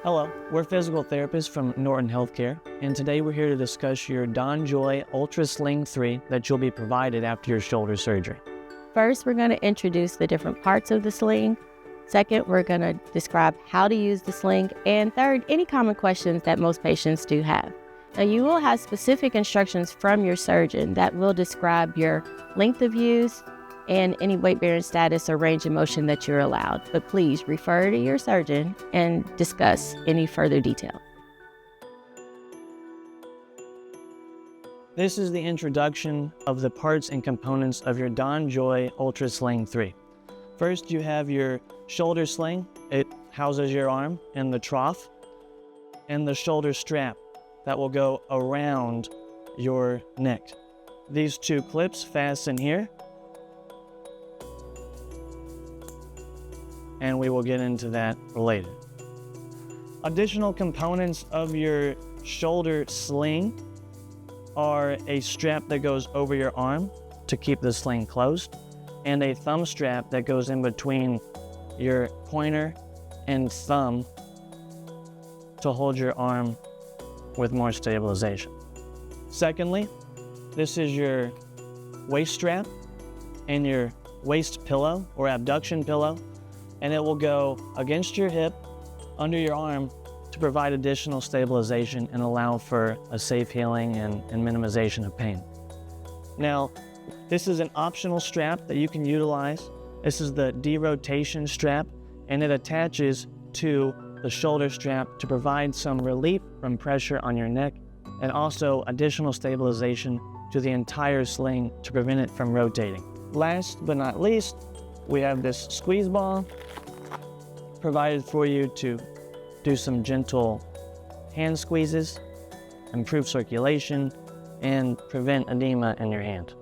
Hello, we're physical therapists from Norton Healthcare, and today we're here to discuss your DonJoy UltraSling III that you'll be provided after your shoulder surgery. First, we're going to introduce the different parts of the sling. Second, we're going to describe how to use the sling. And third, any common questions that most patients do have. Now, you will have specific instructions from your surgeon that will describe your length of use and any weight-bearing status or range of motion that you're allowed. But please refer to your surgeon and discuss any further detail. This is the introduction of the parts and components of your DonJoy UltraSling III. First, you have your shoulder sling. It houses your arm in the trough, and the shoulder strap that will go around your neck. These two clips fasten here, and we will get into that later. Additional components of your shoulder sling are a strap that goes over your arm to keep the sling closed, and a thumb strap that goes in between your pointer and thumb to hold your arm with more stabilization. Secondly, this is your waist strap and your waist pillow or abduction pillow, and it will go against your hip, under your arm, to provide additional stabilization and allow for a safe healing and minimization of pain. Now, this is an optional strap that you can utilize. This is the derotation strap, and it attaches to the shoulder strap to provide some relief from pressure on your neck and also additional stabilization to the entire sling to prevent it from rotating. Last but not least, we have this squeeze ball provided for you to do some gentle hand squeezes, improve circulation, and prevent edema in your hand.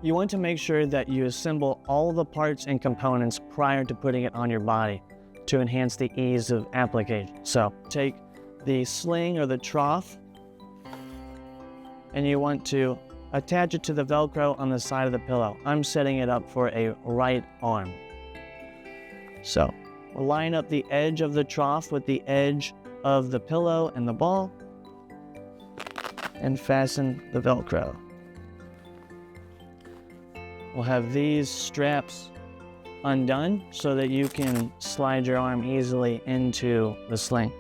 You want to make sure that you assemble all the parts and components prior to putting it on your body to enhance the ease of application. So take the sling or the trough, and you want to attach it to the Velcro on the side of the pillow. I'm setting it up for a right arm. So we'll line up the edge of the trough with the edge of the pillow and the ball and fasten the Velcro. We'll have these straps undone so that you can slide your arm easily into the sling.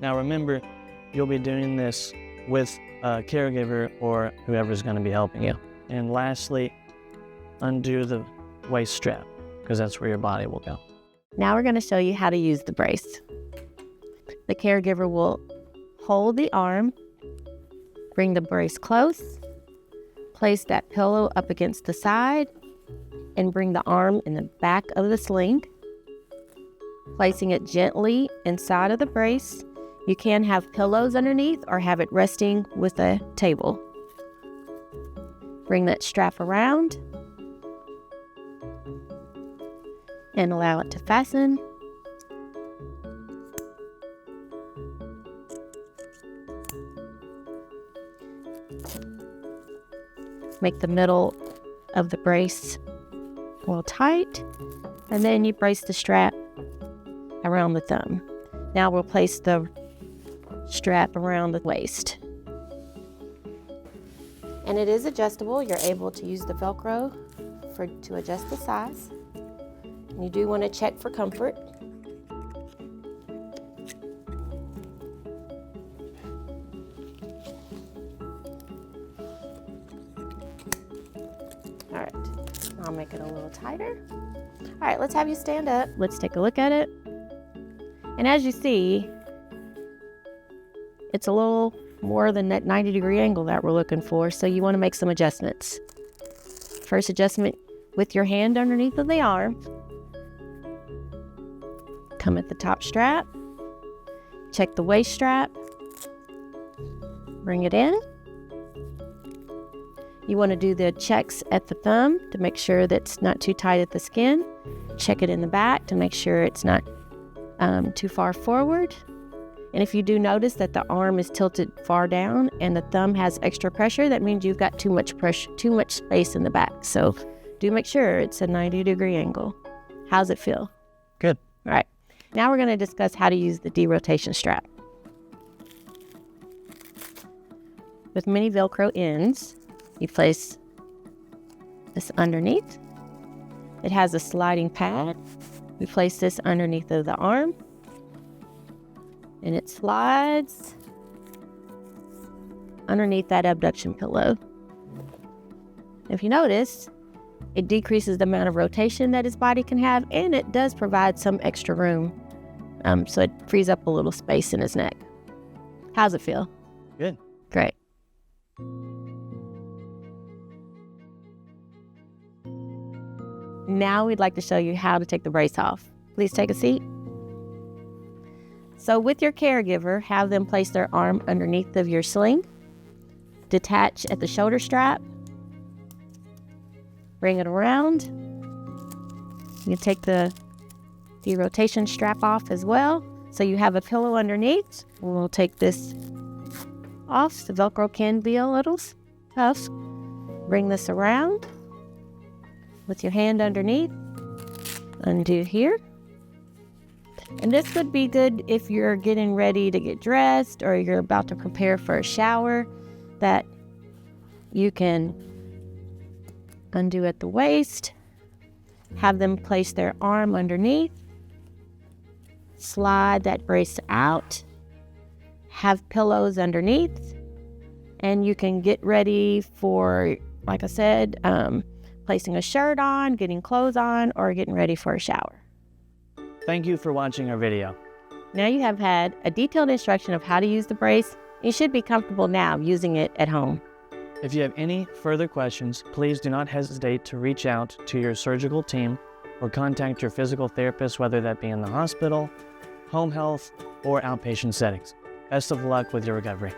Now remember, you'll be doing this with a caregiver or whoever's going to be helping you. And lastly, undo the waist strap because that's where your body will go. Now we're going to show you how to use the brace. The caregiver will hold the arm, bring the brace close, place that pillow up against the side, and bring the arm in the back of the sling, placing it gently inside of the brace. You can have pillows underneath or have it resting with a table. Bring that strap around and allow it to fasten. Make the middle of the brace a little tight, and then you brace the strap around the thumb. Now we'll place the strap around the waist. And it is adjustable. You're able to use the Velcro to adjust the size. And you do want to check for comfort. All right, I'll make it a little tighter. All right, let's have you stand up. Let's take a look at it. And as you see, it's a little more than that 90-degree angle that we're looking for, so you want to make some adjustments. First adjustment with your hand underneath of the arm. Come at the top strap. Check the waist strap. Bring it in. You want to do the checks at the thumb to make sure that's not too tight at the skin. Check it in the back to make sure it's not too far forward. And if you do notice that the arm is tilted far down and the thumb has extra pressure, that means you've got too much pressure, too much space in the back. So Do make sure it's a 90-degree angle. How's it feel? Good. All right. Now we're going to discuss how to use the derotation strap. With many Velcro ends, you place this underneath. It has a sliding pad. We place this underneath of the arm, and it slides underneath that abduction pillow. If you notice, it decreases the amount of rotation that his body can have, and it does provide some extra room, so it frees up a little space in his neck. How's it feel? Good. Great. Now we'd like to show you how to take the brace off. Please take a seat. So with your caregiver, have them place their arm underneath of your sling, detach at the shoulder strap, bring it around. You take the derotation strap off as well, so you have a pillow underneath. We'll take this off. The Velcro can be a little tough. Bring this around with your hand underneath. Undo here. And this would be good if you're getting ready to get dressed or you're about to prepare for a shower, that you can undo at the waist, have them place their arm underneath, slide that brace out, have pillows underneath, and you can get ready for, like I said, placing a shirt on, getting clothes on, or getting ready for a shower. Thank you for watching our video. Now you have had a detailed instruction of how to use the brace. You should be comfortable now using it at home. If you have any further questions, please do not hesitate to reach out to your surgical team or contact your physical therapist, whether that be in the hospital, home health, or outpatient settings. Best of luck with your recovery.